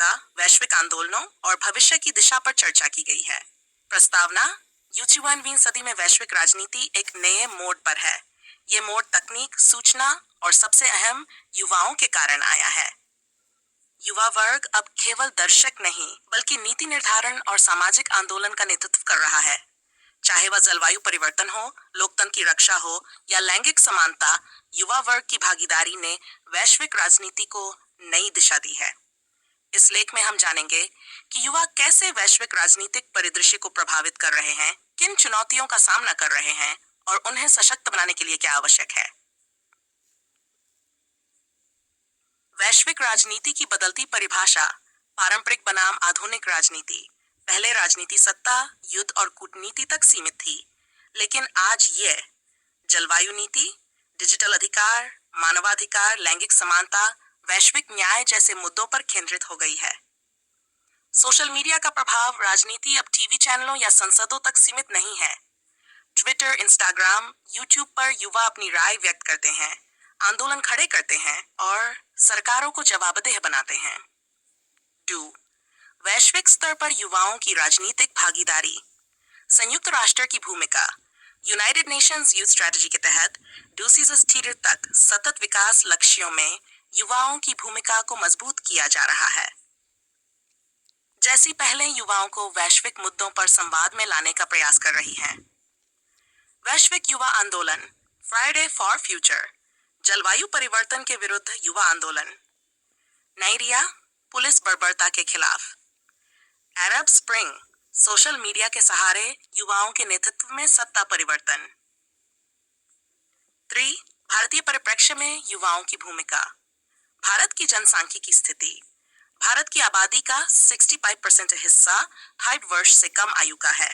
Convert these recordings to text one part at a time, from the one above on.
जागरूकता, वैश्विक आंदोलनों और भविष्य की दिशा पर चर्चा की गई है। प्रस्तावना: 21वीं सदी में वैश्विक राजनीति एक नए मोड़ पर है। ये मोड़ तकनीक, सूचना और सबसे अहम युवाओं के कारण आया है। युवा वर्ग अब केवल दर्शक नहीं बल्कि नीति निर्धारण और सामाजिक आंदोलन का नेतृत्व कर रहा है। चाहे वह जलवायु परिवर्तन हो, लोकतंत्र की रक्षा हो या लैंगिक समानता, युवा वर्ग की भागीदारी ने वैश्विक राजनीति को नई दिशा दी है। इस लेख में हम जानेंगे कि युवा कैसे वैश्विक राजनीतिक परिदृश्य को प्रभावित कर रहे हैं, किन चुनौतियों का सामना कर रहे हैं और उन्हें सशक्त बनाने के लिए क्या आवश्यक है। वैश्विक राजनीति की बदलती परिभाषा, पारंपरिक बनाम आधुनिक राजनीति। पहले राजनीति सत्ता, युद्ध और कूटनीति तक सीमित थी, लेकिन आज ये जलवायु नीति, डिजिटल अधिकार, मानवाधिकार, लैंगिक समानता, वैश्विक न्याय जैसे मुद्दों पर केंद्रित हो गई है। सोशल मीडिया का प्रभाव, राजनीति अब टीवी चैनलों या संसदों तक सीमित नहीं है। ट्विटर, इंस्टाग्राम, यूट्यूब पर युवा अपनी राय व्यक्त करते हैं, आंदोलन खड़े करते हैं और सरकारों को जवाबदेह बनाते हैं। 2. वैश्विक स्तर पर युवाओं की राजनीतिक भागीदारी। संयुक्त राष्ट्र की भूमिका। यूनाइटेड नेशंस यूथ स्ट्रेटजी के तहत 2030 तक सतत विकास लक्ष्यों में युवाओं की भूमिका को मजबूत किया जा रहा है। जैसी पहले युवाओं को वैश्विक मुद्दों पर संवाद में लाने का प्रयास कर रही है। वैश्विक युवा आंदोलन, फ्राइडे फॉर फ्यूचर, जलवायु परिवर्तन के विरुद्ध युवा आंदोलन। नाइरिया, पुलिस बर्बरता के खिलाफ। अरब स्प्रिंग, सोशल मीडिया के सहारे युवाओं के नेतृत्व में सत्ता परिवर्तन। 3. भारतीय परिप्रेक्ष्य में युवाओं की भूमिका। भारत की जनसांख्यिकी स्थिति। भारत की आबादी का 65% हिस्सा 60 वर्ष से कम आयु का है।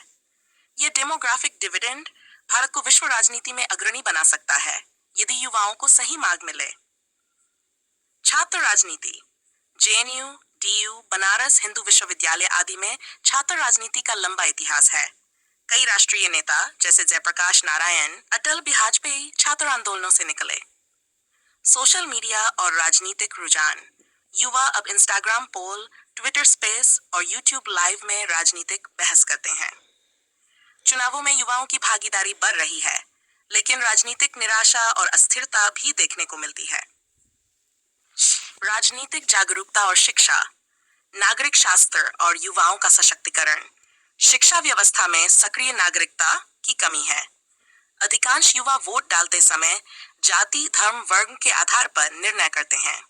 ये डेमोग्राफिक डिविडेंड भारत को विश्व राजनीति में अग्रणी बना सकता है यदि युवाओं को सही मार्ग मिले। छात्र राजनीति। जेएनयू, डीयू, बनारस हिंदू विश्वविद्यालय आदि में छात्र राजनीति का लंबा इतिहास है। कई राष्ट्रीय नेता जैसे जयप्रकाश नारायण, अटल बिहारी वाजपेयी छात्र आंदोलनों से निकले। सोशल मीडिया और राजनीतिक रुझान। युवा अब इंस्टाग्राम पोल, ट्विटर स्पेस और यूट्यूब लाइव में राजनीतिक बहस करते हैं। चुनावों में युवाओं की भागीदारी बढ़ रही है, लेकिन राजनीतिक निराशा और अस्थिरता भी देखने को मिलती है। राजनीतिक जागरूकता और शिक्षा। नागरिक शास्त्र और युवाओं का सशक्तिकरण। शिक्षा व्यवस्था में सक्रिय नागरिकता की कमी है। अधिकांश युवा वोट डालते समय जाति, धर्म, वर्ग के आधार पर निर्णय करते हैं।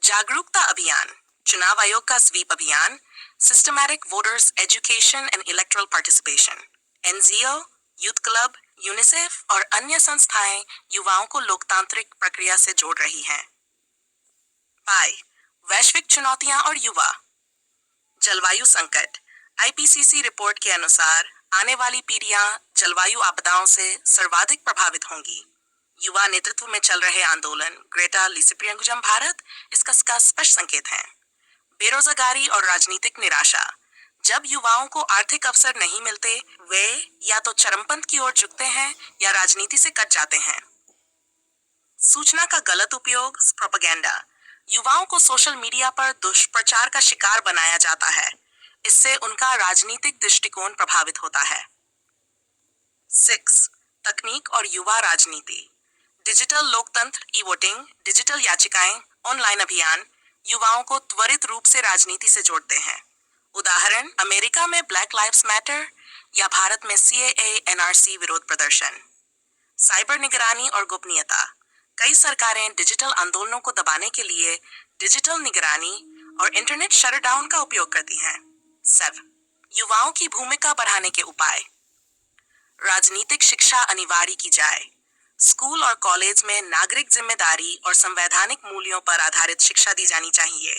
जागरूकता अभियान, चुनाव आयोग का स्वीप अभियान, systematic voters education and electoral participation. NGO, youth club, UNICEF और अन्य संस्थाएं युवाओं को लोकतांत्रिक प्रक्रिया से जोड़ रही हैं। वैश्विक चुनौतियां और युवा। जलवायु संकट। आईपीसीसी रिपोर्ट के अनुसार आने वाली पीढ़ियां जलवायु आपदाओं से सर्वाधिक प्रभावित होंगी। युवा नेतृत्व में चल रहे आंदोलन ग्रेटा लिसिप्रियंगुजम भारत इसका स्पष्ट संकेत हैं। बेरोजगारी और राजनीतिक निराशा। जब युवाओं को आर्थिक अवसर नहीं मिलते, वे या तो चरमपंथ की ओर झुकते हैं या राजनीति से कट जाते हैं। सूचना का गलत उपयोग, प्रोपेगेंडा। युवाओं को सोशल मीडिया पर दुष्प्रचार का शिकार बनाया जाता है। इससे उनका राजनीतिक दृष्टिकोण प्रभावित होता है। 6. तकनीक और युवा राजनीति। डिजिटल लोकतंत्र, ई वोटिंग, डिजिटल याचिकाएं, ऑनलाइन अभियान युवाओं को त्वरित रूप से राजनीति से जोड़ते हैं। उदाहरण, अमेरिका में ब्लैक लाइव्स मैटर या भारत में सीएए एनआरसी विरोध प्रदर्शन। साइबर निगरानी और गोपनीयता। कई सरकारें डिजिटल आंदोलनों को दबाने के लिए डिजिटल निगरानी और इंटरनेट शटडाउन का उपयोग करती हैं। 7. युवाओं की भूमिका बढ़ाने के उपाय। राजनीतिक शिक्षा अनिवार्य की जाए। स्कूल और कॉलेज में नागरिक जिम्मेदारी और संवैधानिक मूल्यों पर आधारित शिक्षा दी जानी चाहिए।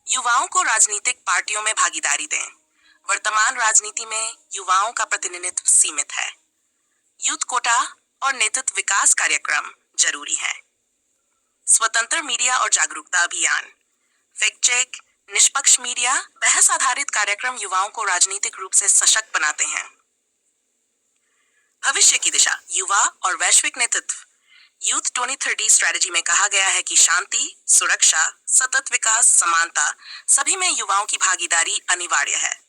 युवाओं को राजनीतिक पार्टियों में भागीदारी दें। वर्तमान राजनीति में युवाओं का प्रतिनिधित्व सीमित है। यूथ कोटा और नेतृत्व विकास कार्यक्रम जरूरी है। स्वतंत्र मीडिया और जागरूकता अभियान। फैक्ट चेक, निष्पक्ष मीडिया, बहस आधारित कार्यक्रम युवाओं को राजनीतिक रूप से सशक्त बनाते हैं। भविष्य की दिशा, युवा और वैश्विक नेतृत्व। यूथ 2030 स्ट्रेटजी में कहा गया है कि शांति, सुरक्षा, सतत विकास, समानता सभी में युवाओं की भागीदारी अनिवार्य है।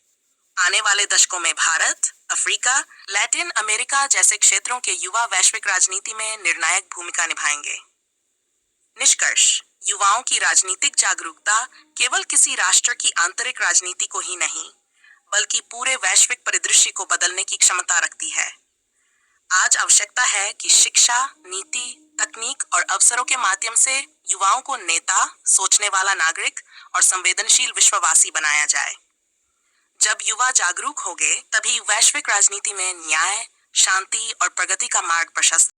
आने वाले दशकों में भारत, अफ्रीका, लैटिन अमेरिका जैसे क्षेत्रों के युवा वैश्विक राजनीति में निर्णायक भूमिका निभाएंगे। निष्कर्ष, युवाओं की राजनीतिक जागरूकता केवल किसी राष्ट्र की आंतरिक राजनीति को ही नहीं, बल्कि पूरे वैश्विक परिदृश्य को बदलने की क्षमता रखती है। आज आवश्यकता है कि शिक्षा, नीति, तकनीक और अवसरों के माध्यम से युवाओं को नेता, सोचने वाला नागरिक और संवेदनशील विश्ववासी बनाया जाए। जब युवा जागरूक होंगे, तभी वैश्विक राजनीति में न्याय, शांति और प्रगति का मार्ग प्रशस्त